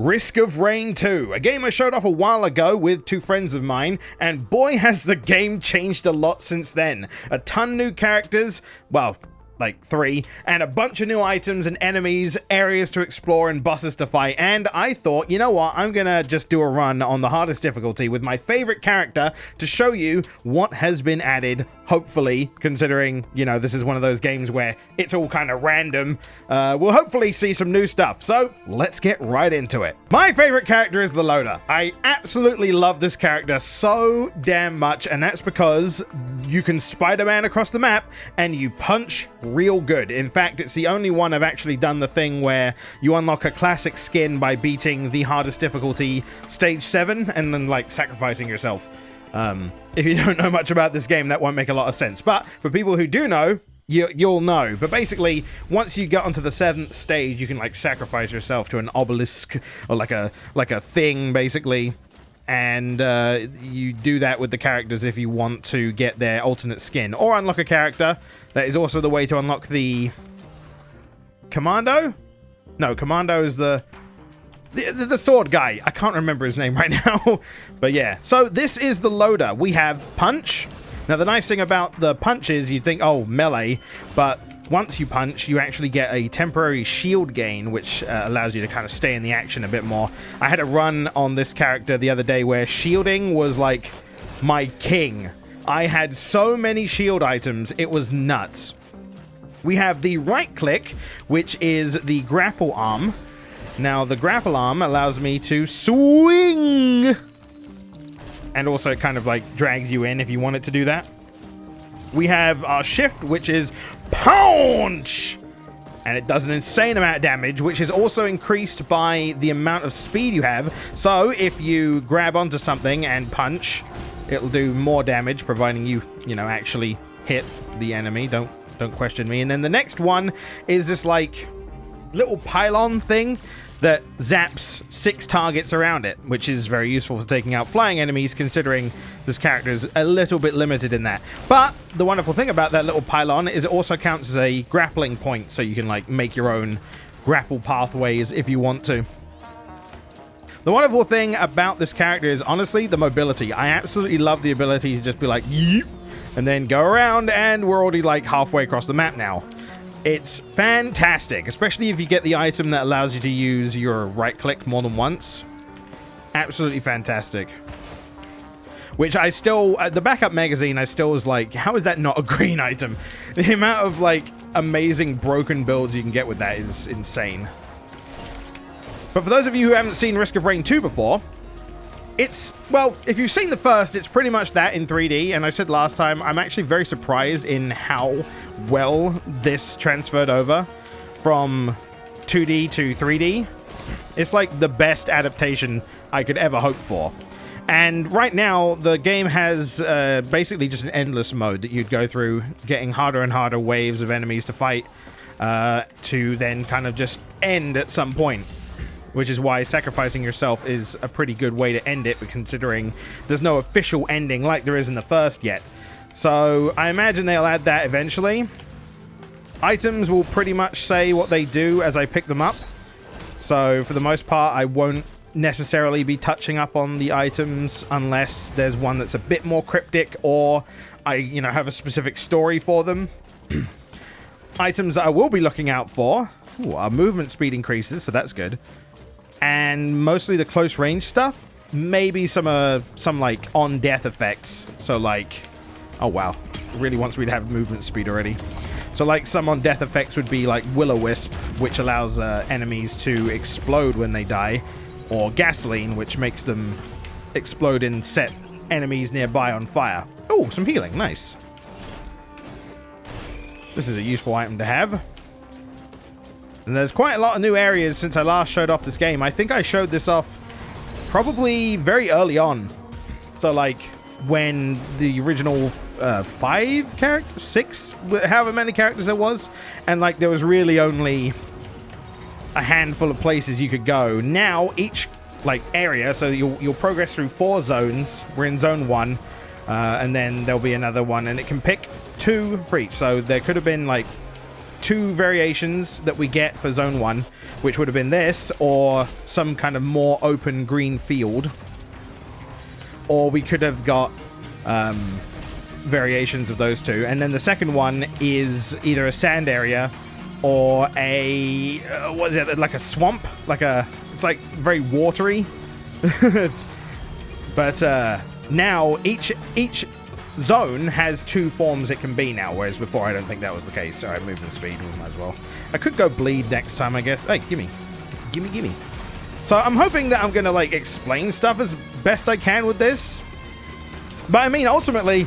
Risk of Rain 2, a game I showed off a while ago with two friends of mine, and boy has the game changed a lot since then. A ton new characters, well, like 3, and a bunch of new items and enemies, areas to explore and bosses to fight, and I thought, you know what, I'm gonna just do a run on the hardest difficulty with my favorite character to show you what has been added, hopefully, considering, you know, this is one of those games where it's all kind of random. We'll hopefully see some new stuff, so let's get right into it. My favorite character is the Loader. I absolutely love this character so damn much, and that's because you can Spider-Man across the map and you punch real good. In fact, it's the only one I've actually done the thing where you unlock a classic skin by beating the hardest difficulty stage 7 and then like sacrificing yourself. If you don't know much about this game, that won't make a lot of sense, but for people who do know, you'll know. But basically, once you get onto the 7th stage, you can like sacrifice yourself to an obelisk or like a thing basically. And you do that with the characters if you want to get their alternate skin or unlock a character. That is also the way to unlock the Commando. No, Commando is the sword guy. I can't remember his name right now. But yeah, so this is the Loader. We have Punch. Now the nice thing about the punch is you'd think, oh, melee, but once you punch, you actually get a temporary shield gain, which allows you to kind of stay in the action a bit more. I had a run on this character the other day where shielding was like my king. I had so many shield items, it was nuts. We have the right click, which is the grapple arm. Now, the grapple arm allows me to swing, and also it kind of like drags you in if you want it to do that. We have our shift, which is punch, and it does an insane amount of damage, which is also increased by the amount of speed you have. So if you grab onto something and punch, it'll do more damage, providing you know, actually hit the enemy. Don't question me. And then the next one is this like little pylon thing that zaps 6 targets around it, which is very useful for taking out flying enemies, considering this character is a little bit limited in that. But the wonderful thing about that little pylon is it also counts as a grappling point, so you can like make your own grapple pathways if you want to. The wonderful thing about this character is honestly the mobility. I absolutely love the ability to just be like, yeep, and then go around, and we're already like halfway across the map now. It's fantastic, especially if you get the item that allows you to use your right click more than once. Absolutely fantastic. Which I still, at the backup magazine, I still was like, how is that not a green item? The amount of like amazing broken builds you can get with that is insane. But for those of you who haven't seen Risk of Rain 2 before, it's, well, if you've seen the first, it's pretty much that in 3D, and I said last time, I'm actually very surprised in how well this transferred over from 2D to 3D. It's like the best adaptation I could ever hope for. And right now, the game has basically just an endless mode that you'd go through, getting harder and harder waves of enemies to fight, to then kind of just end at some point. Which is why sacrificing yourself is a pretty good way to end it, considering there's no official ending like there is in the first yet. So I imagine they'll add that eventually. Items will pretty much say what they do as I pick them up. So for the most part, I won't necessarily be touching up on the items unless there's one that's a bit more cryptic or I, you know, have a specific story for them. Items that I will be looking out for. Ooh, our movement speed increases, so that's good. And mostly the close range stuff. Maybe some like on death effects. So like, oh wow, it really wants me to have movement speed already. So like some on death effects would be like Will-O-Wisp, which allows enemies to explode when they die, or gasoline, which makes them explode and set enemies nearby on fire. Oh, some healing, nice. This is a useful item to have. And there's quite a lot of new areas since I last showed off this game. I think I showed this off probably very early on. So like when the original 5 characters, 6, however many characters there was, and like there was really only a handful of places you could go. Now each like area, so you'll progress through 4 zones. We're in zone 1, and then there'll be another one, and it can pick 2 for each. So there could have been like two variations that we get for Zone 1, which would have been this, or some kind of more open green field. Or we could have got variations of those two. And then the second one is either a sand area or a... what is it? Like a swamp? It's like very watery. But now each zone has two forms it can be now, whereas before I don't think that was the case. Alright, movement speed, we might as well. I could go bleed next time, I guess. Hey, gimme. Gimme. So I'm hoping that I'm gonna, like, explain stuff as best I can with this. But I mean, ultimately,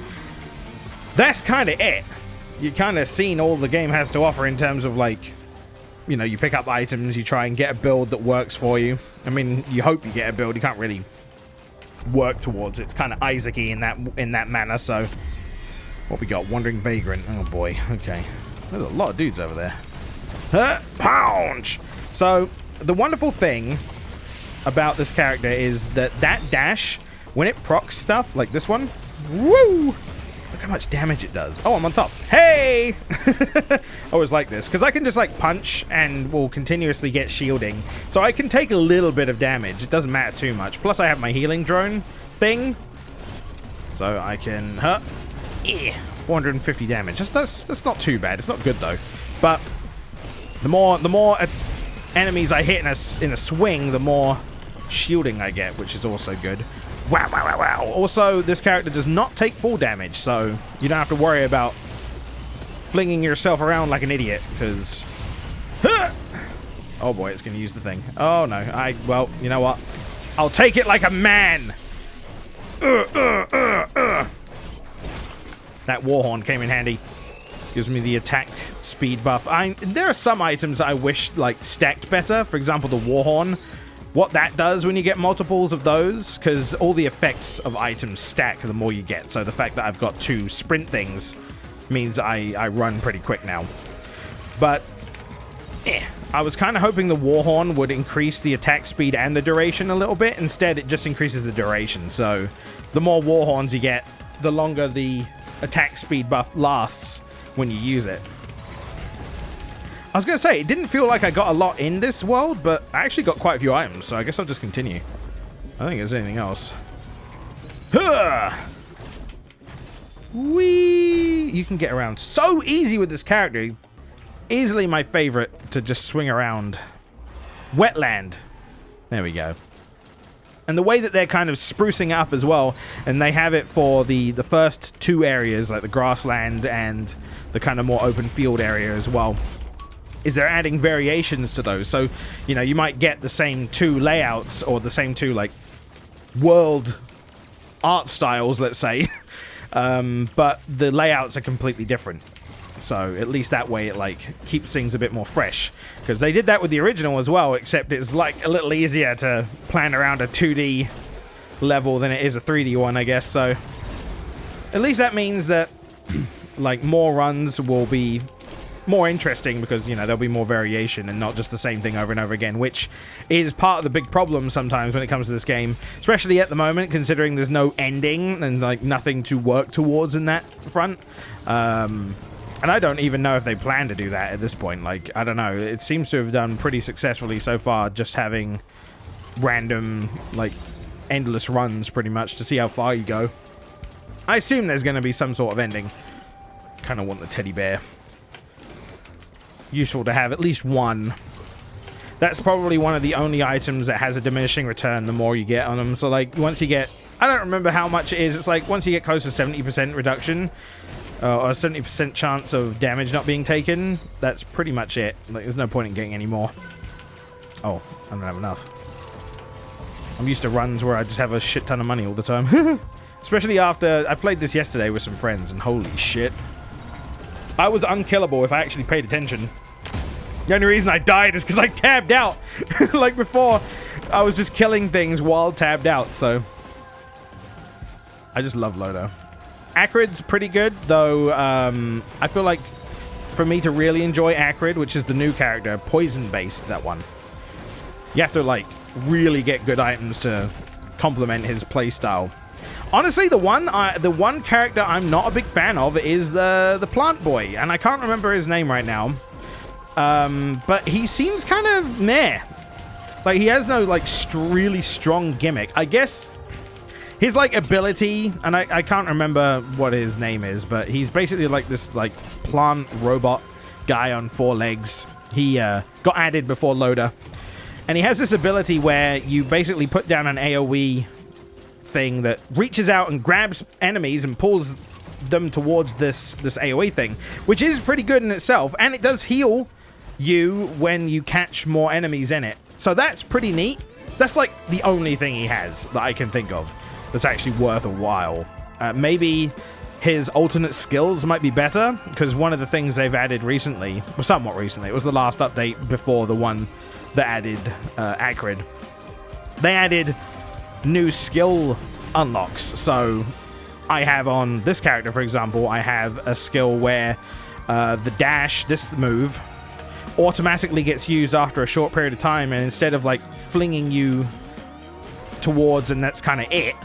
that's kind of it. You kind of seen all the game has to offer in terms of, like, you know, you pick up items, you try and get a build that works for you. I mean, you hope you get a build. You can't really work towards it. It's kind of Isaac-y in that manner. So what we got? Wandering Vagrant. Oh boy. Okay, there's a lot of dudes over there. Pounce. So the wonderful thing about this character is that dash, when it procs stuff like this one, woo, look how much damage it does. Oh, I'm on top. Hey. I always like this because I can just like punch and will continuously get shielding, so I can take a little bit of damage. It doesn't matter too much. Plus I have my healing drone thing, so I can 450 damage. That's not too bad. It's not good though, but the more enemies I hit in a swing, the more shielding I get, which is also good. Wow. Also, this character does not take full damage, so you don't have to worry about flinging yourself around like an idiot, because... oh boy, it's going to use the thing. Oh no, well, you know what? I'll take it like a man! That Warhorn came in handy. Gives me the attack speed buff. There are some items that I wish, like, stacked better. For example, the Warhorn. What that does when you get multiples of those, because all the effects of items stack the more you get. So the fact that I've got two sprint things means I run pretty quick now. But I was kind of hoping the Warhorn would increase the attack speed and the duration a little bit. Instead, it just increases the duration. So the more Warhorns you get, the longer the attack speed buff lasts when you use it. I was going to say, it didn't feel like I got a lot in this world, but I actually got quite a few items, so I guess I'll just continue. I don't think there's anything else. Whee! You can get around so easy with this character. Easily my favorite to just swing around. Wetland. There we go. And the way that they're kind of sprucing up as well, and they have it for the first two areas, like the grassland and the kind of more open field area as well, is they're adding variations to those. So, you know, you might get the same two layouts or the same two, like, world art styles, let's say, but the layouts are completely different. So at least that way it, like, keeps things a bit more fresh. Because they did that with the original as well, except it's, like, a little easier to plan around a 2D level than it is a 3D one, I guess. So at least that means that, like, more runs will be more interesting because, you know, there'll be more variation and not just the same thing over and over again, which is part of the big problem sometimes when it comes to this game, especially at the moment, considering there's no ending and, like, nothing to work towards in that front. And I don't even know if they plan to do that at this point. Like, I don't know. It seems to have done pretty successfully so far, just having random, like, endless runs pretty much to see how far you go. I assume there's going to be some sort of ending. Kind of want the teddy bear. Useful to have at least one. That's probably one of the only items that has a diminishing return the more you get on them. So, like, once you get... I don't remember how much it is. It's like once you get close to 70% reduction, or 70% chance of damage not being taken, that's pretty much it. Like, there's no point in getting any more. Oh, I don't have enough. I'm used to runs where I just have a shit ton of money all the time. Especially after... I played this yesterday with some friends, and holy shit. I was unkillable if I actually paid attention. The only reason I died is because I tabbed out. Like before, I was just killing things while tabbed out, so... I just love LOADER. Acrid's pretty good, though I feel like for me to really enjoy Acrid, which is the new character, poison-based, that one, you have to, like, really get good items to complement his playstyle. Honestly, the one character I'm not a big fan of is the plant boy, and I can't remember his name right now. But he seems kind of meh. Like, he has no, like, really strong gimmick. I guess his, like, ability, and I can't remember what his name is, but he's basically like this, like, plant robot guy on 4 legs. He got added before Loader. And he has this ability where you basically put down an AoE thing that reaches out and grabs enemies and pulls them towards this AoE thing, which is pretty good in itself. And it does heal you when you catch more enemies in it. So that's pretty neat. That's like the only thing he has that I can think of that's actually worth a while. Maybe his alternate skills might be better, because one of the things they've added recently, well, somewhat recently, it was the last update before the one that added Acrid. They added new skill unlocks. So I have on this character, for example, I have a skill where the dash, this move, automatically gets used after a short period of time, and instead of like flinging you towards and that's kind of it,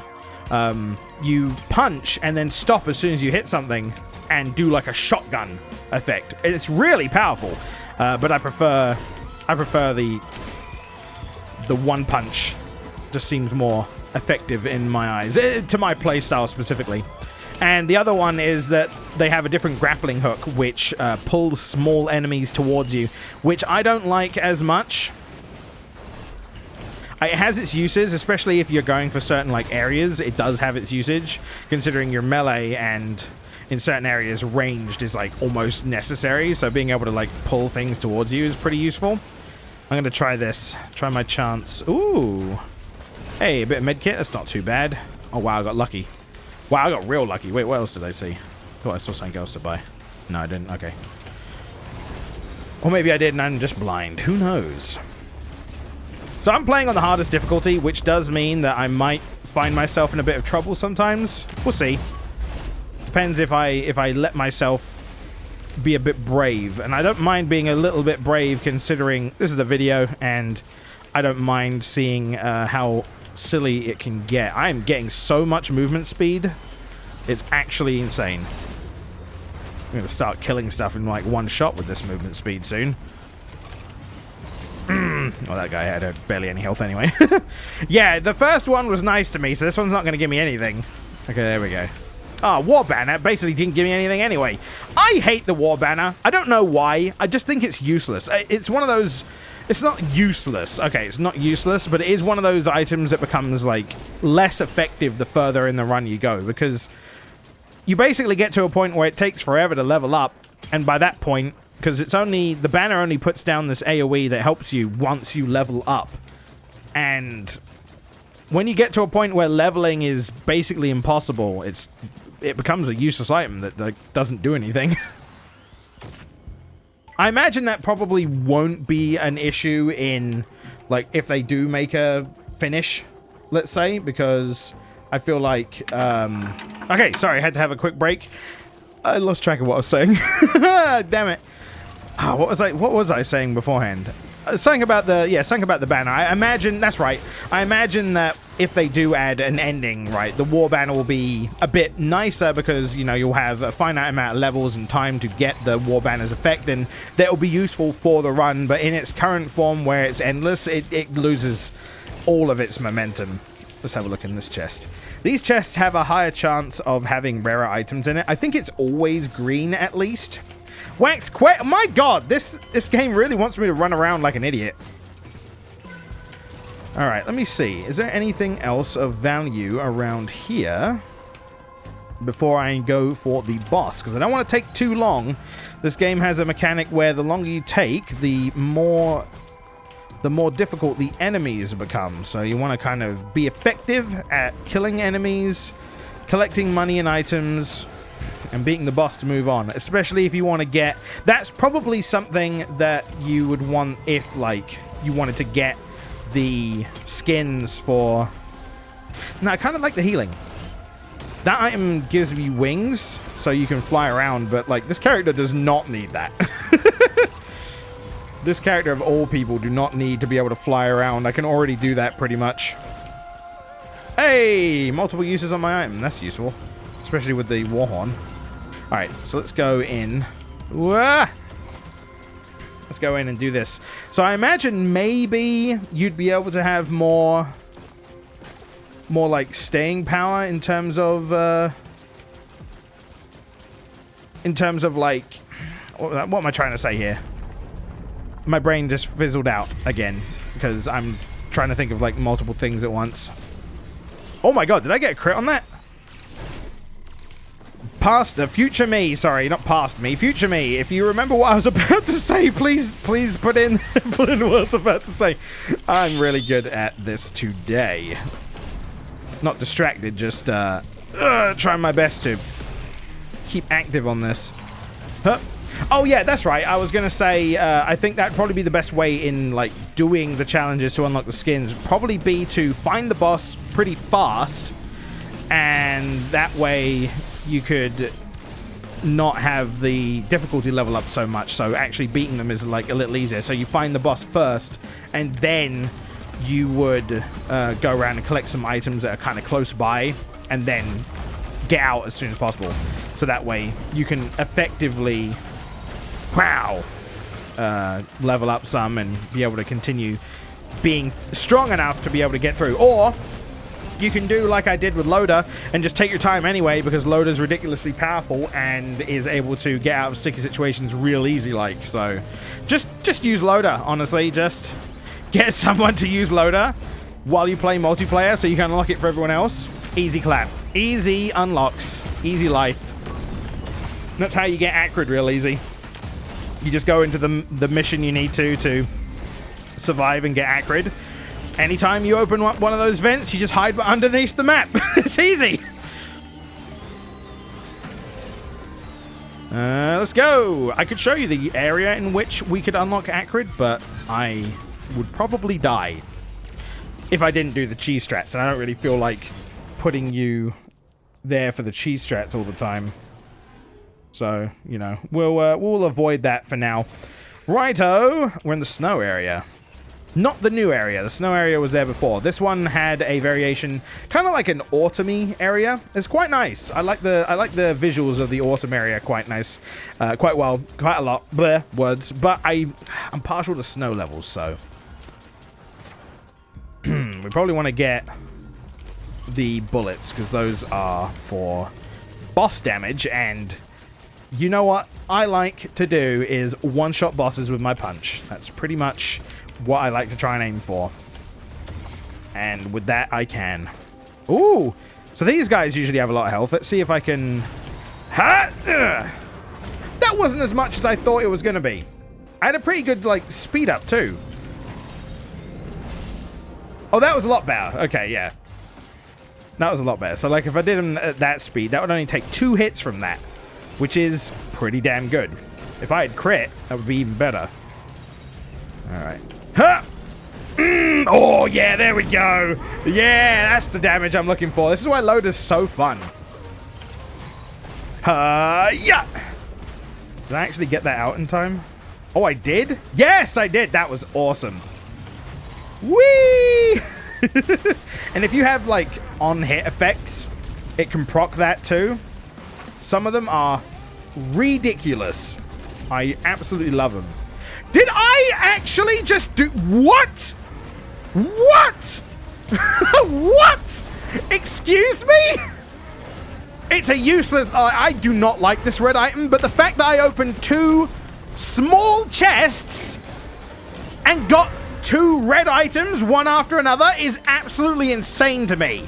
you punch and then stop as soon as you hit something and do like a shotgun effect. It's really powerful, but I prefer the one punch. Just seems more effective in my eyes, to my playstyle specifically. And the other one is that they have a different grappling hook, which pulls small enemies towards you, which I don't like as much. It has its uses, especially if you're going for certain like areas. It does have its usage, considering your melee and in certain areas ranged is like almost necessary. So being able to like pull things towards you is pretty useful. I'm going to try this. Try my chance. Ooh. Hey, a bit of medkit. That's not too bad. Oh, wow, I got lucky. Wow, I got real lucky. Wait, what else did I see? Thought I saw something else to buy. No, I didn't. Okay. Or maybe I did and I'm just blind. Who knows? So I'm playing on the hardest difficulty, which does mean that I might find myself in a bit of trouble sometimes. We'll see. Depends if I let myself be a bit brave. And I don't mind being a little bit brave, considering this is a video and I don't mind seeing how silly it can get. I am getting so much movement speed. It's actually insane. I'm going to start killing stuff in like one shot with this movement speed soon. Well, that guy had barely any health anyway. Yeah, the first one was nice to me, so this one's not going to give me anything. Okay, there we go. Oh, War Banner basically didn't give me anything anyway. I hate the War Banner. I don't know why. I just think it's useless. It's one of those... It's not useless. Okay, it's not useless, but it is one of those items that becomes, like, less effective the further in the run you go, because you basically get to a point where it takes forever to level up, and by that point, because it's only... The banner only puts down this AoE that helps you once you level up. And when you get to a point where leveling is basically impossible, it becomes a useless item that, like, doesn't do anything. I imagine that probably won't be an issue in, like, if they do make a finish, let's say, because I feel like, okay, sorry, I had to have a quick break. I lost track of what I was saying. Damn it. Oh, what was I saying beforehand? Something about the banner. I imagine, that's right. I imagine that if they do add an ending, right, the War Banner will be a bit nicer because, you know, you'll have a finite amount of levels and time to get the War Banner's effect, and that will be useful for the run, but in its current form where it's endless, it loses all of its momentum. Let's have a look in this chest. These chests have a higher chance of having rarer items in it. I think it's always green at least. Wax Quest. My god, this game really wants me to run around like an idiot. Alright, let me see. Is there anything else of value around here before I go for the boss? Because I don't want to take too long. This game has a mechanic where the longer you take, the more difficult the enemies become. So you want to kind of be effective at killing enemies, collecting money and items, and beating the boss to move on, especially if you want to get... That's probably something that you would want if, like, you wanted to get the skins for... No, I kind of like the healing. That item gives me wings, so you can fly around, but, like, this character does not need that. This character, of all people, do not need to be able to fly around. I can already do that pretty much. Hey! Multiple uses on my item. That's useful. Especially with the Warhorn. Alright, so let's go in. Wah! Let's go in and do this. So I imagine maybe you'd be able to have more like staying power in terms of like, what am I trying to say here? My brain just fizzled out again because I'm trying to think of like multiple things at once. Oh my god, did I get a crit on that? Future me, sorry, not past me, future me. If you remember what I was about to say, please put in what I was about to say. I'm really good at this today. Not distracted, just trying my best to keep active on this. Huh? Oh yeah, that's right. I was gonna say, I think that'd probably be the best way in like doing the challenges to unlock the skins. Would probably be to find the boss pretty fast, and that way you could not have the difficulty level up so much. So actually beating them is like a little easier. So you find the boss first, and then you would go around and collect some items that are kind of close by, and then get out as soon as possible. So that way you can effectively level up some and be able to continue being strong enough to be able to get through. Or you can do like I did with Loader and just take your time anyway, because Loader's ridiculously powerful and is able to get out of sticky situations real easy like. So just use Loader, honestly. Just get someone to use Loader while you play multiplayer so you can unlock it for everyone else. Easy clap. Easy unlocks. Easy life. That's how you get Acrid real easy. You just go into the mission you need to survive and get Acrid. Anytime you open one of those vents, you just hide underneath the map. It's easy. Let's go. I could show you the area in which we could unlock Acrid, but I would probably die if I didn't do the cheese strats, and I don't really feel like putting you there for the cheese strats all the time. So, you know, we'll avoid that for now. Righto, we're in the snow area. Not the new area. The snow area was there before. This one had a variation, kind of like an autumny area. It's quite nice. I like the visuals of the autumn area quite nice, quite well, quite a lot. Bleh, words. But I'm partial to snow levels, so we probably want to get the bullets because those are for boss damage. And you know what I like to do is one-shot bosses with my punch. That's pretty much what I like to try and aim for. And with that, I can. Ooh! So these guys usually have a lot of health. Let's see if I can... Ha! That wasn't as much as I thought it was going to be. I had a pretty good, like, speed up, too. Oh, that was a lot better. Okay, yeah. That was a lot better. So, like, if I did them at that speed, that would only take 2 hits from that, which is pretty damn good. If I had crit, that would be even better. All right. Huh! Oh, yeah, there we go. Yeah, that's the damage I'm looking for. This is why Loader's so fun. Yeah. Did I actually get that out in time? Oh, I did? Yes, I did. That was awesome. Whee! And if you have, like, on-hit effects, it can proc that too. Some of them are ridiculous. I absolutely love them. Did I actually just do... What? What? What? Excuse me? It's a useless... I do not like this red item, but the fact that I opened 2 small chests and got 2 red items, one after another, is absolutely insane to me.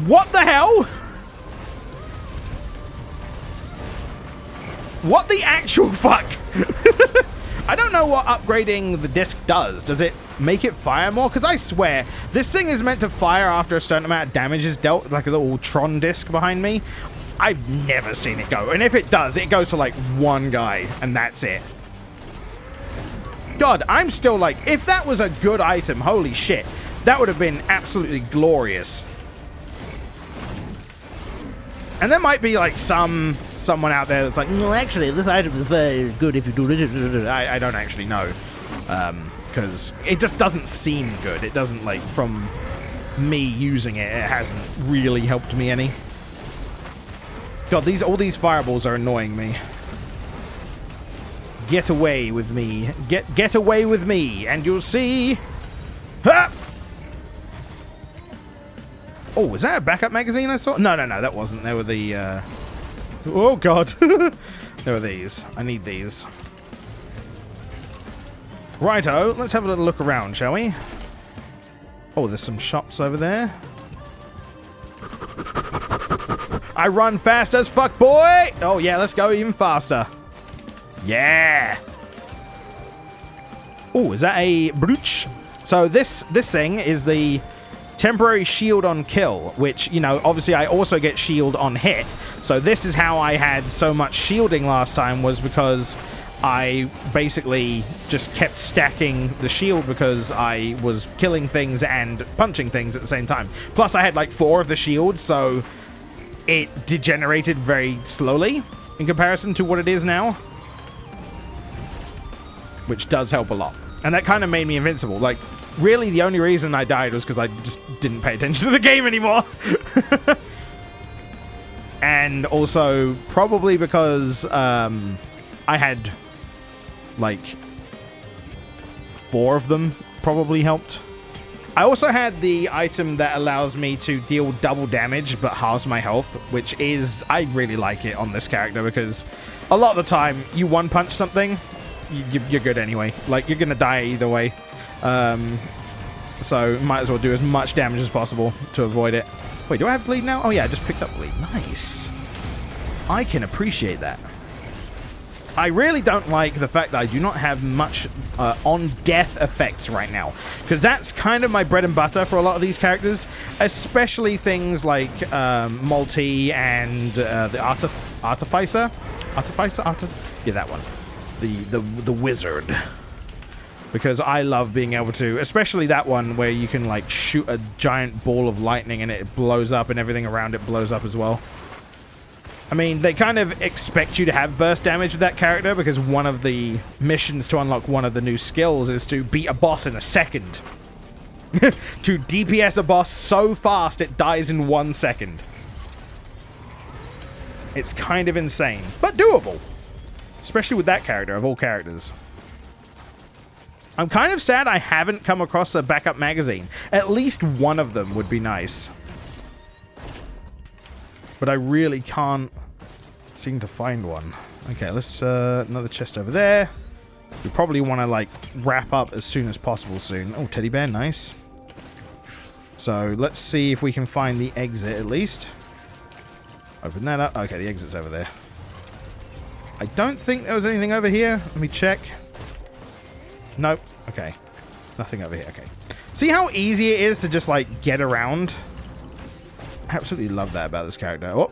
What the hell? What the actual fuck? I don't know what upgrading the disc does. Does it make it fire more? Because I swear, this thing is meant to fire after a certain amount of damage is dealt, like a little Tron disc behind me. I've never seen it go. And if it does, it goes to like 1 guy, and that's it. God, I'm still like, if that was a good item, holy shit, that would have been absolutely glorious. And there might be like someone out there that's like, well, actually, this item is very good if you do it. I don't actually know, because it just doesn't seem good. It doesn't, like, from me using it, it hasn't really helped me any. God, all these fireballs are annoying me. Get away with me. Get away with me, and you'll see. Ha! Oh, was that a backup magazine I saw? No, that wasn't. There were the, oh, God. There were these. I need these. Righto, let's have a little look around, shall we? Oh, there's some shops over there. I run fast as fuck, boy! Oh, yeah, let's go even faster. Yeah! Oh, is that a brooch? So this thing is the temporary shield on kill, which, you know, obviously I also get shield on hit. So this is how I had so much shielding last time, was because I basically just kept stacking the shield because I was killing things and punching things at the same time. Plus I had like 4 of the shields, so it degenerated very slowly in comparison to what it is now, which does help a lot. And that kind of made me invincible. Like, really the only reason I died was because I just didn't pay attention to the game anymore. And also probably because I had like 4 of them probably helped. I also had the item that allows me to deal double damage but halves my health, which is, I really like it on this character because a lot of the time you one punch something, you're good anyway. Like, you're gonna die either way. So might as well do as much damage as possible to avoid it. Wait, do I have bleed now? Oh yeah, I just picked up bleed. Nice. I can appreciate that. I really don't like the fact that I do not have much on-death effects right now, because that's kind of my bread and butter for a lot of these characters, especially things like Multi and the Artificer? Yeah, that one. The Wizard. Because I love being able to, especially that one where you can like shoot a giant ball of lightning and it blows up and everything around it blows up as well. I mean, they kind of expect you to have burst damage with that character because one of the missions to unlock one of the new skills is to beat a boss in a second. To DPS a boss so fast it dies in 1 second. It's kind of insane, but doable. Especially with that character, of all characters. I'm kind of sad I haven't come across a backup magazine. At least one of them would be nice. But I really can't seem to find one. Okay, let's, another chest over there. We probably want to, like, wrap up as soon as possible soon. Oh, teddy bear, nice. So, let's see if we can find the exit at least. Open that up. Okay, the exit's over there. I don't think there was anything over here. Let me check. Nope. Okay. Nothing over here. Okay. See how easy it is to just, like, get around? Absolutely love that about this character. Oh.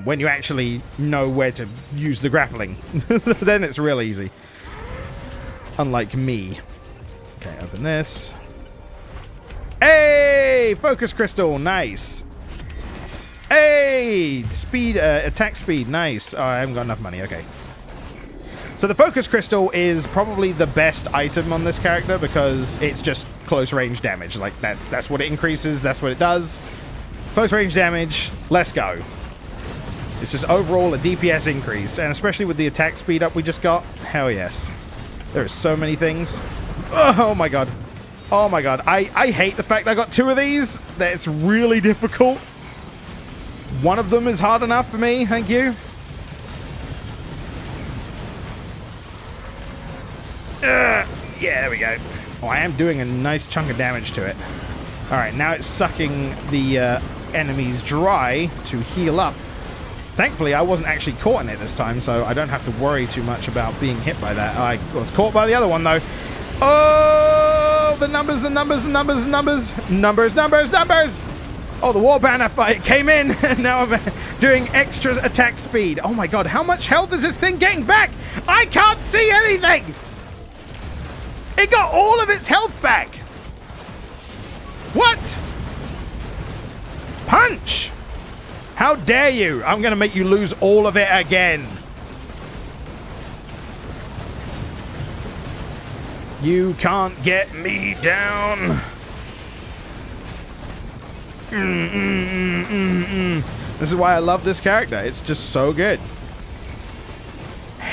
When you actually know where to use the grappling. Then it's real easy. Unlike me. Okay, open this. Hey! Focus crystal. Nice. Hey! Speed, attack speed. Nice. Oh, I haven't got enough money. Okay. So the focus crystal is probably the best item on this character because it's just close range damage. Like, that's what it increases. That's what it does. Close range damage. Let's go. It's just overall a DPS increase, and especially with the attack speed up we just got. Hell yes. There are so many things. Oh my god. Oh my god. I hate the fact I got 2 of these. That it's really difficult. One of them is hard enough for me. Thank you. Yeah, there we go. Oh, I am doing a nice chunk of damage to it. Alright, now it's sucking the enemies dry to heal up. Thankfully, I wasn't actually caught in it this time, so I don't have to worry too much about being hit by that. I was caught by the other one, though. Oh, the numbers, the numbers, the numbers, the numbers. Numbers, numbers, numbers! Oh, the war banner fight came in, and now I'm doing extra attack speed. Oh my god, how much health is this thing getting back? I can't see anything! It got all of its health back! What? Punch! How dare you? I'm gonna make you lose all of it again. You can't get me down. This is why I love this character. It's just so good.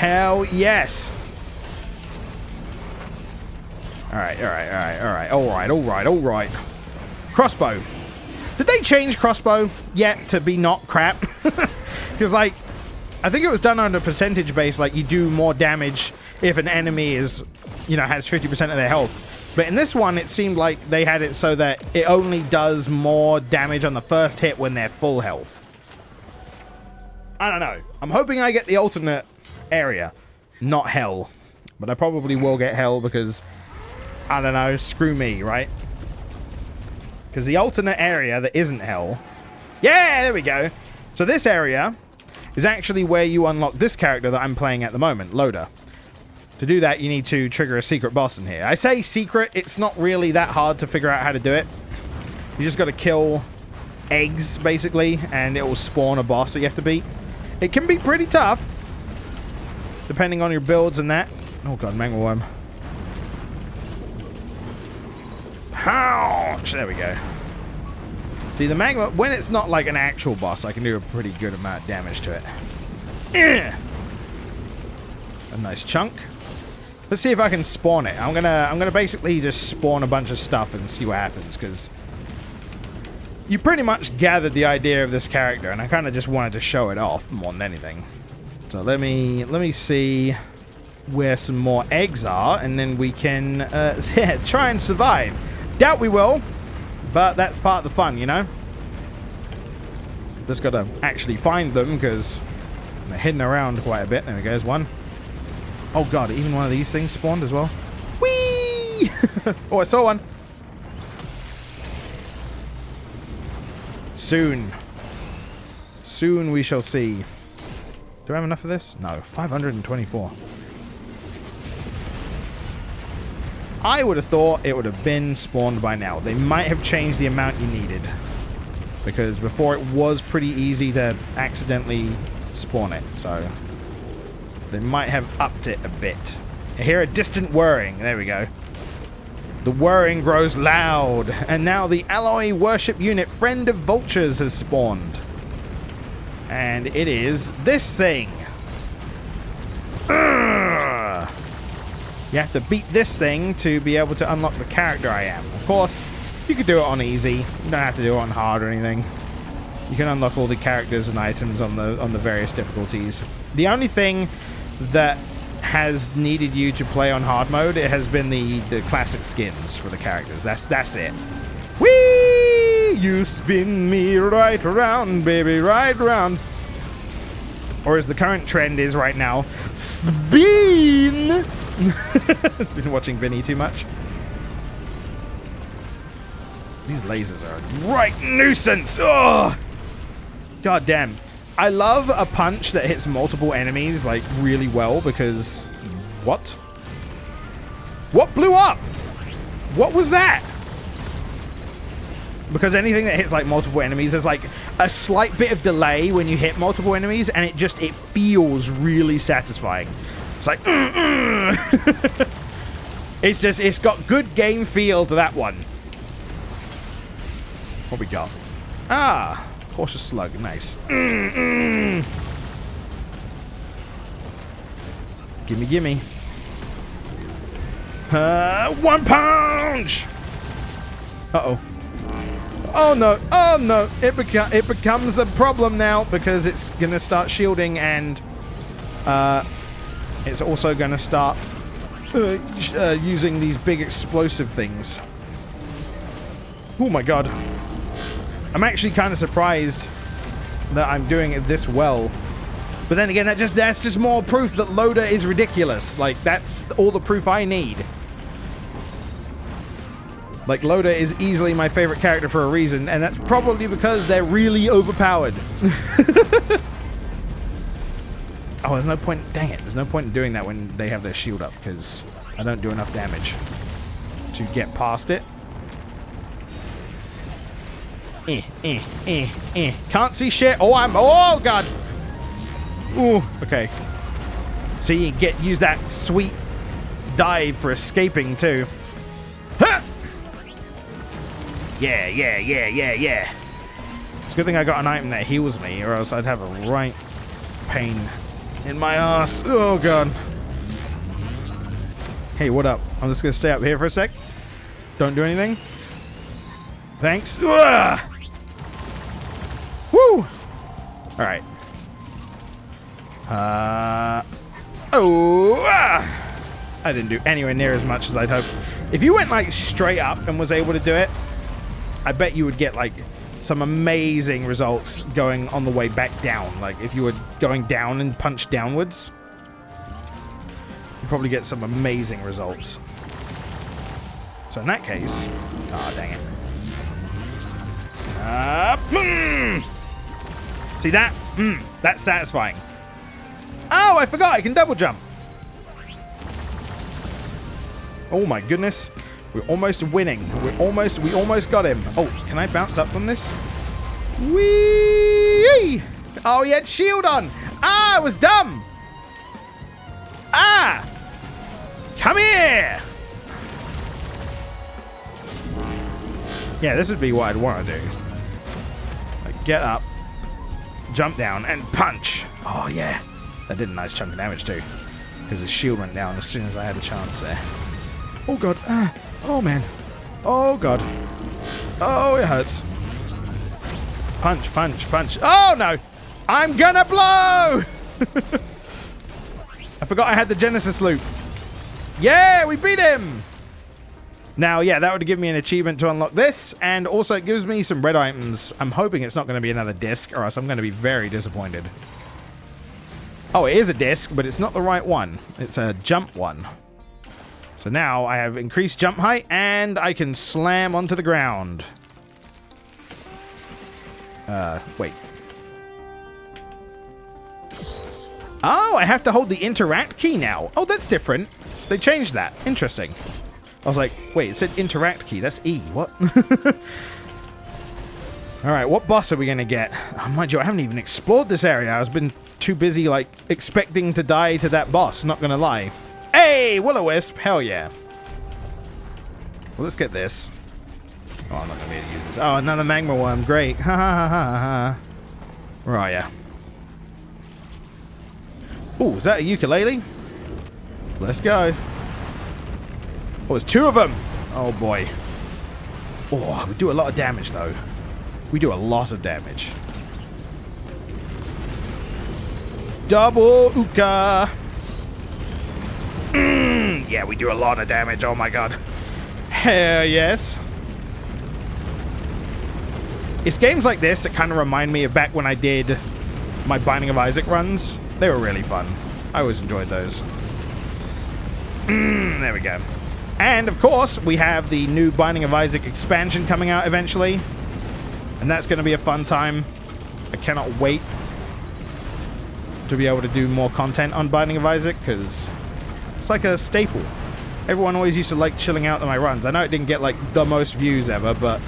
Hell yes. Alright, alright, alright, alright, alright, alright, alright. Crossbow. Did they change crossbow yet to be not crap? Because, like, I think it was done on a percentage base, like you do more damage if an enemy is, you know, has 50% of their health. But in this one, it seemed like they had it so that it only does more damage on the first hit when they're full health. I don't know. I'm hoping I get the alternate area, not hell. But I probably will get hell because, I don't know, screw me, right? Because the alternate area that isn't hell... Yeah, there we go. So this area is actually where you unlock this character that I'm playing at the moment, Loader. To do that, you need to trigger a secret boss in here. I say secret, it's not really that hard to figure out how to do it. You just got to kill eggs, basically, and it will spawn a boss that you have to beat. It can be pretty tough, depending on your builds and that. Oh god, mangleworm. Ouch! There we go. See, the magma, when it's not like an actual boss, I can do a pretty good amount of damage to it. A nice chunk. Let's see if I can spawn it. I'm gonna basically just spawn a bunch of stuff and see what happens, because you pretty much gathered the idea of this character, and I kind of just wanted to show it off more than anything. So let me see where some more eggs are, and then we can yeah, try and survive. Doubt we will, but that's part of the fun, you know? Just gotta actually find them, because they're hidden around quite a bit. There we go, there's one. Oh god, even one of these things spawned as well. Whee! Oh, I saw one. Soon. Soon we shall see. Do I have enough of this? No, 524. I would have thought it would have been spawned by now. They might have changed the amount you needed, because before it was pretty easy to accidentally spawn it, so they might have upped it a bit. I hear a distant whirring. There we go. The whirring grows loud, and now the alloy worship unit Friend of Vultures has spawned. And it is this thing. Urgh. You have to beat this thing to be able to unlock the character I am. Of course, you could do it on easy. You don't have to do it on hard or anything. You can unlock all the characters and items on the various difficulties. The only thing that has needed you to play on hard mode, it has been the classic skins for the characters. That's it. Whee! You spin me right around, baby, right around. Or as the current trend is right now, spin! Been watching Vinny too much. These lasers are a right nuisance. Oh, god damn. I love a punch that hits multiple enemies like really well, because what? What blew up? What was that? Because anything that hits like multiple enemies, there's like a slight bit of delay when you hit multiple enemies, and it feels really satisfying. It's like it's got good game feel to that one. What we got? Ah, cautious slug, nice. Gimme, gimme. 1 punch. Uh-oh. Oh no, oh no. It becomes a problem now, because it's gonna start shielding, and it's also gonna start using these big explosive things. Oh my god. I'm actually kind of surprised that I'm doing it this well. But then again, that's just more proof that Loader is ridiculous. Like, that's all the proof I need. Like, Loader is easily my favorite character for a reason, and that's probably because they're really overpowered. Oh, there's no point... Dang it. There's no point in doing that when they have their shield up, because I don't do enough damage to get past it. Can't see shit. Oh god. Ooh, okay. So you use that sweet dive for escaping too. Huh! Yeah. It's a good thing I got an item that heals me, or else I'd have a right pain In my ass. Oh, God. Hey, what up? I'm just gonna stay up here for a sec. Don't do anything. Thanks. Ugh! Woo! Alright. I didn't do anywhere near as much as I'd hoped. If you went like straight up and was able to do it, I bet you would get like some amazing results going on the way back down. Like if you were going down and punch downwards, you'd probably get some amazing results. So in that case, oh dang it. See that? That's satisfying. Oh, I forgot I can double jump. Oh my goodness. We're almost winning. We almost got him. Oh, can I bounce up from this? Whee! Oh, he had shield on. Ah, it was dumb. Ah! Come here! Yeah, this would be what I'd want to do. Like, get up, jump down, and punch. Oh, yeah. That did a nice chunk of damage, too. Because his shield went down as soon as I had a chance there. Oh, God. Oh, man. Oh, God. Oh, it hurts. Punch, punch, punch. Oh, no. I'm gonna blow! I forgot I had the Genesis loop. Yeah, we beat him! Now, yeah, that would give me an achievement to unlock this, and also it gives me some red items. I'm hoping it's not going to be another disc, or else I'm going to be very disappointed. Oh, it is a disc, but it's not the right one. It's a jump one. So now I have increased jump height, and I can slam onto the ground. Wait. Oh, I have to hold the interact key now. Oh, that's different. They changed that. Interesting. I was like, wait, it said interact key. That's E. What? Alright, what boss are we going to get? Oh, mind you, I haven't even explored this area. I've been too busy, like, expecting to die to that boss. Not going to lie. Hey, Will-O-Wisp. Hell yeah. Well, let's get this. Oh, I'm not going to be able to use this. Oh, another magma worm. Great. Ha ha ha ha ha. Where are ya? Oh, is that a ukulele? Let's go. Oh, there's two of them. Oh, boy. Oh, we do a lot of damage, though. We do a lot of damage. Double Uka. Yeah, we do a lot of damage. Oh, my God. Hell yes. It's games like this that kind of remind me of back when I did my Binding of Isaac runs. They were really fun. I always enjoyed those. There we go. And, of course, we have the new Binding of Isaac expansion coming out eventually. And that's going to be a fun time. I cannot wait to be able to do more content on Binding of Isaac, because it's like a staple. Everyone always used to like chilling out on my runs. I know it didn't get, like, the most views ever, but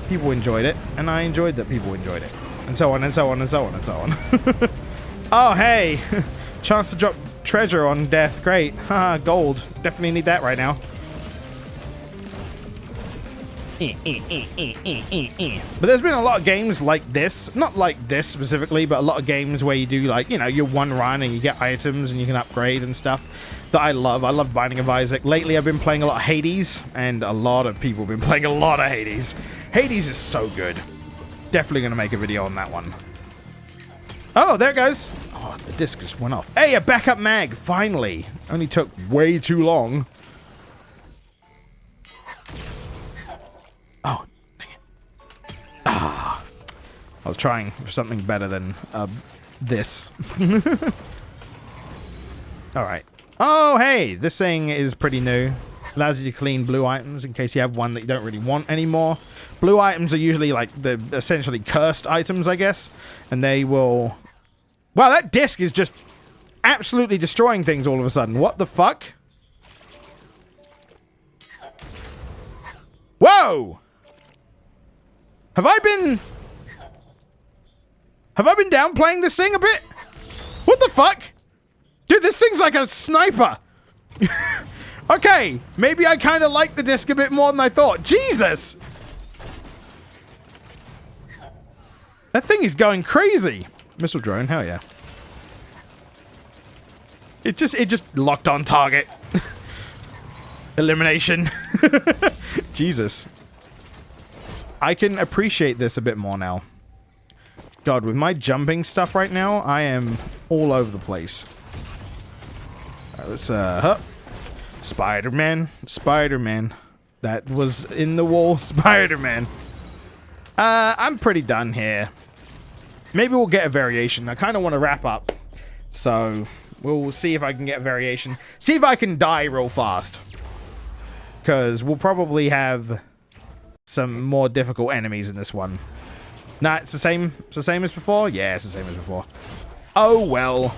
people enjoyed it, and I enjoyed that people enjoyed it. And so on, and so on, and so on, and so on. Oh, hey! Chance to drop treasure on death. Great. Haha, gold. Definitely need that right now. But there's been a lot of games like this. Not like this specifically, but a lot of games where you do, like, you know, your one run and you get items and you can upgrade and stuff that I love. I love Binding of Isaac. Lately, I've been playing a lot of Hades, and a lot of people have been playing a lot of Hades. Hades is so good. Definitely going to make a video on that one. Oh, there it goes. Oh, the disc just went off. Hey, a backup mag. Finally. Only took way too long. Oh, dang it. Ah. I was trying for something better than this. Alright. Oh, hey. This thing is pretty new. Allows you to clean blue items in case you have one that you don't really want anymore. Blue items are usually like the essentially cursed items, I guess. And they will... Wow, that disc is just absolutely destroying things all of a sudden. What the fuck? Whoa! Have I been downplaying this thing a bit? What the fuck? Dude, this thing's like a sniper. Okay, maybe I kind of like the disc a bit more than I thought. Jesus! That thing is going crazy. Missile drone, hell yeah. It just locked on target. Elimination. Jesus. I can appreciate this a bit more now. God, with my jumping stuff right now, I am all over the place. Alright, let's, Spider-Man. Spider-Man. That was in the wall. Spider-Man. I'm pretty done here. Maybe we'll get a variation. I kind of want to wrap up. So, we'll see if I can get a variation. See if I can die real fast. Because we'll probably have some more difficult enemies in this one. Nah, it's the same as before? Yeah, it's the same as before. Oh, well.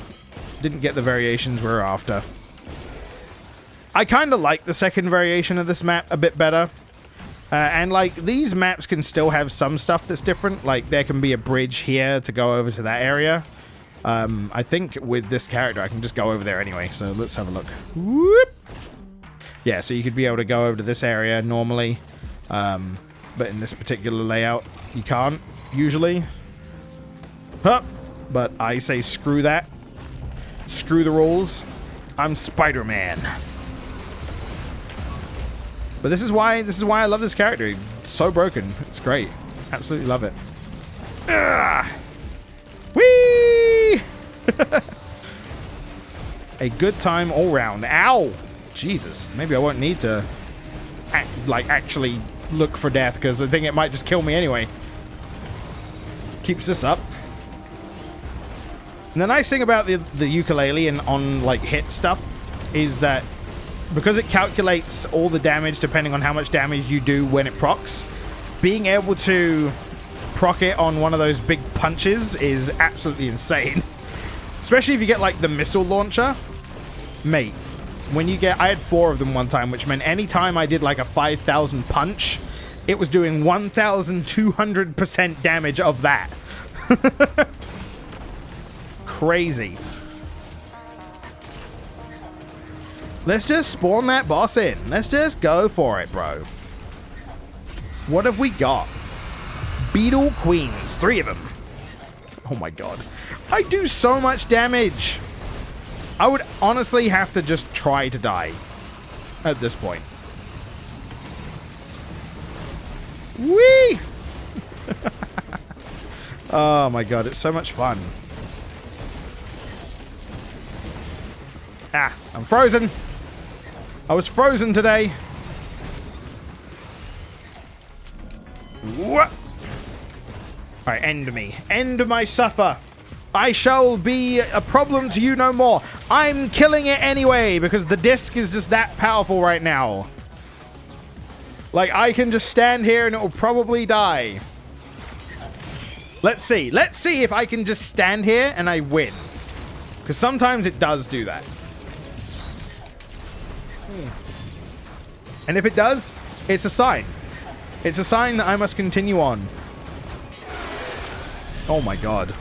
Didn't get the variations we're after. I kind of like the second variation of this map a bit better. And, like, these maps can still have some stuff that's different. Like, there can be a bridge here to go over to that area. I think with this character, I can just go over there anyway. So, let's have a look. Whoop. Yeah, so you could be able to go over to this area normally. But in this particular layout, you can't, usually. Huh. But I say screw that. Screw the rules. I'm Spider-Man. But this is why I love this character. He's so broken. It's great. Absolutely love it. Ugh. Whee! A good time all round. Ow! Jesus. Maybe I won't need to actually look for death, because I think it might just kill me anyway. Keeps this up. And the nice thing about the ukulele and on like hit stuff is that because it calculates all the damage depending on how much damage you do when it procs, being able to proc it on one of those big punches is absolutely insane. Especially if you get like the missile launcher. Mate, when you get... I had 4 of them one time, which meant any time I did like a 5,000 punch, it was doing 1,200% damage of that. Crazy. Let's just spawn that boss in. Let's just go for it, bro. What have we got? Beetle Queens. 3 of them. Oh my god. I do so much damage. I would honestly have to just try to die at this point. Whee! Oh my god, it's so much fun. Ah, I'm frozen. I was frozen today. What? Alright, end me. End my suffer. I shall be a problem to you no more. I'm killing it anyway, because the disc is just that powerful right now. Like, I can just stand here and it will probably die. Let's see. Let's see if I can just stand here and I win. Because sometimes it does do that. And if it does, it's a sign. It's a sign that I must continue on. Oh my god.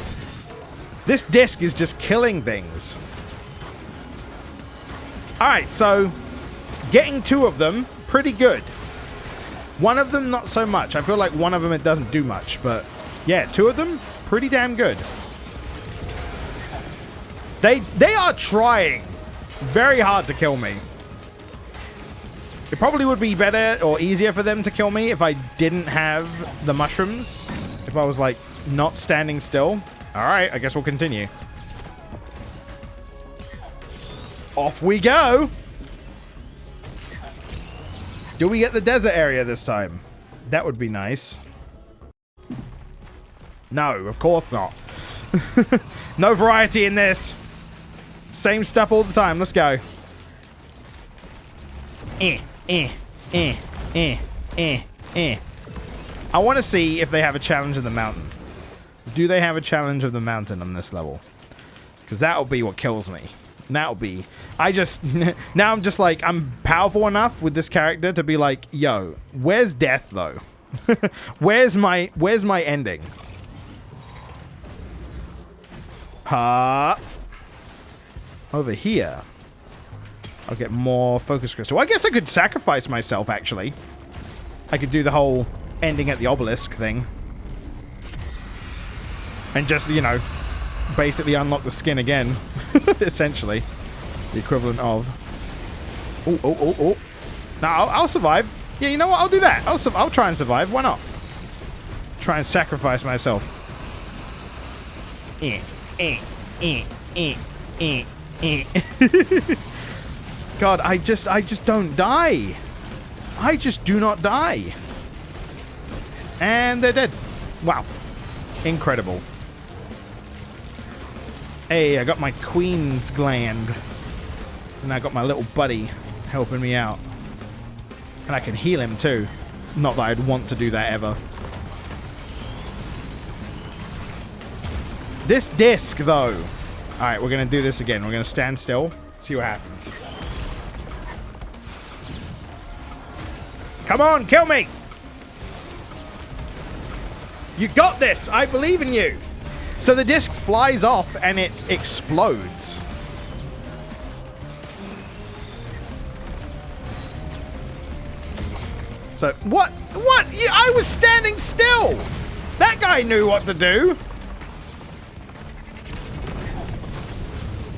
This disc is just killing things. Alright, so getting 2 of them, pretty good. 1 of them, not so much. I feel like 1 of them, it doesn't do much. But yeah, 2 of them, pretty damn good. They are trying very hard to kill me. It probably would be better or easier for them to kill me if I didn't have the mushrooms. If I was, like, not standing still. Alright, I guess we'll continue. Off we go! Do we get the desert area this time? That would be nice. No, of course not. No variety in this. Same stuff all the time. Let's go. I want to see if they have a challenge of the mountain. Do they have a challenge of the mountain on this level? Because that'll be what kills me. That'll be... now I'm just like, I'm powerful enough with this character to be like, yo, where's death though? Where's my ending? Over here. I'll get more focus crystal. I guess I could sacrifice myself, actually. I could do the whole ending at the obelisk thing. And just, you know, basically unlock the skin again. Essentially. The equivalent of... Oh. No, I'll survive. Yeah, you know what? I'll do that. I'll try and survive. Why not? Try and sacrifice myself. God, I just don't die. I just do not die. And they're dead. Wow. Incredible. Hey, I got my queen's gland. And I got my little buddy helping me out. And I can heal him too. Not that I'd want to do that ever. This disc, though. Alright, we're going to do this again. We're going to stand still. See what happens. Come on, kill me! You got this! I believe in you! So the disc flies off and it explodes. So, what? What? I was standing still! That guy knew what to do!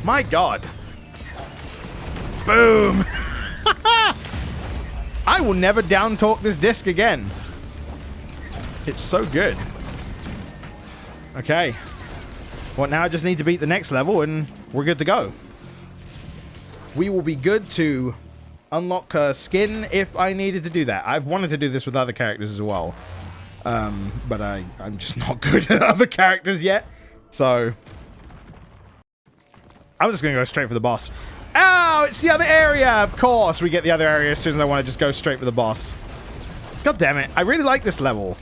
My God. Boom! I will never down talk this disc again. It's so good. Okay. Well, now I just need to beat the next level and we're good to go. We will be good to unlock skin if I needed to do that. I've wanted to do this with other characters as well. But I'm just not good at other characters yet. So I'm just going to go straight for the boss. Oh, it's the other area! Of course, we get the other area as soon as I want to just go straight for the boss. God damn it. I really like this level.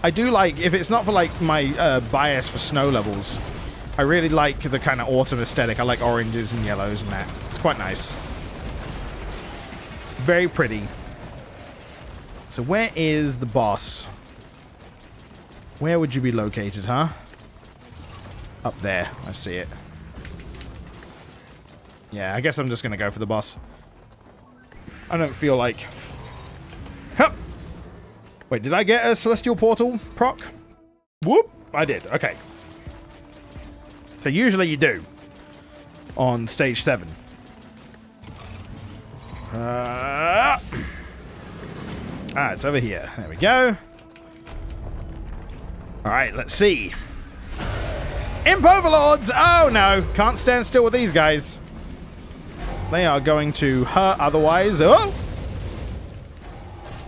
I do like, if it's not for like my bias for snow levels, I really like the kind of autumn aesthetic. I like oranges and yellows and that. It's quite nice. Very pretty. So where is the boss? Where would you be located, huh? Up there. I see it. Yeah, I guess I'm just going to go for the boss. I don't feel like... Hup! Wait, did I get a Celestial Portal proc? Whoop! I did. Okay. So usually you do. On stage 7. It's over here. There we go. Alright, let's see. Imp Overlords! Oh no! Can't stand still with these guys. They are going to hurt otherwise. Oh!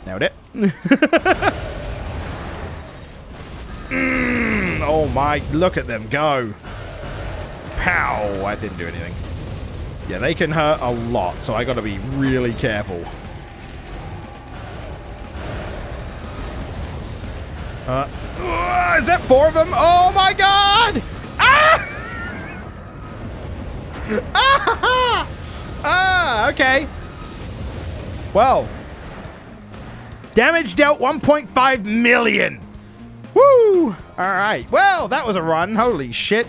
Nailed it. Oh my, look at them go. Pow! I didn't do anything. Yeah, they can hurt a lot, so I gotta be really careful. Is that 4 of them? Oh my god! Ah! Ah! Ah, okay. Well. Damage dealt 1.5 million. Woo! Alright. Well, that was a run. Holy shit.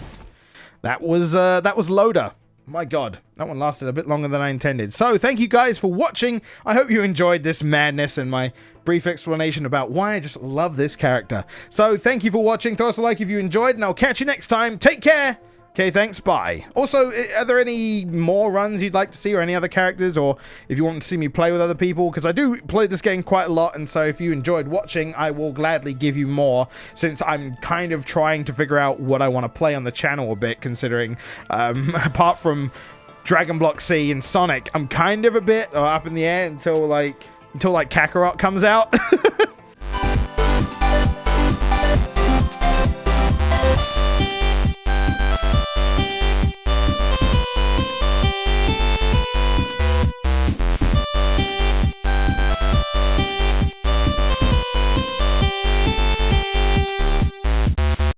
That was LOADER. My god. That one lasted a bit longer than I intended. So, thank you guys for watching. I hope you enjoyed this madness and my brief explanation about why I just love this character. So, thank you for watching. Throw us a like if you enjoyed, and I'll catch you next time. Take care. Okay, thanks, bye. Also, are there any more runs you'd like to see, or any other characters, or if you want to see me play with other people? Because I do play this game quite a lot, and so if you enjoyed watching, I will gladly give you more, since I'm kind of trying to figure out what I want to play on the channel a bit, considering, apart from Dragon Block C and Sonic, I'm kind of a bit up in the air until Kakarot comes out.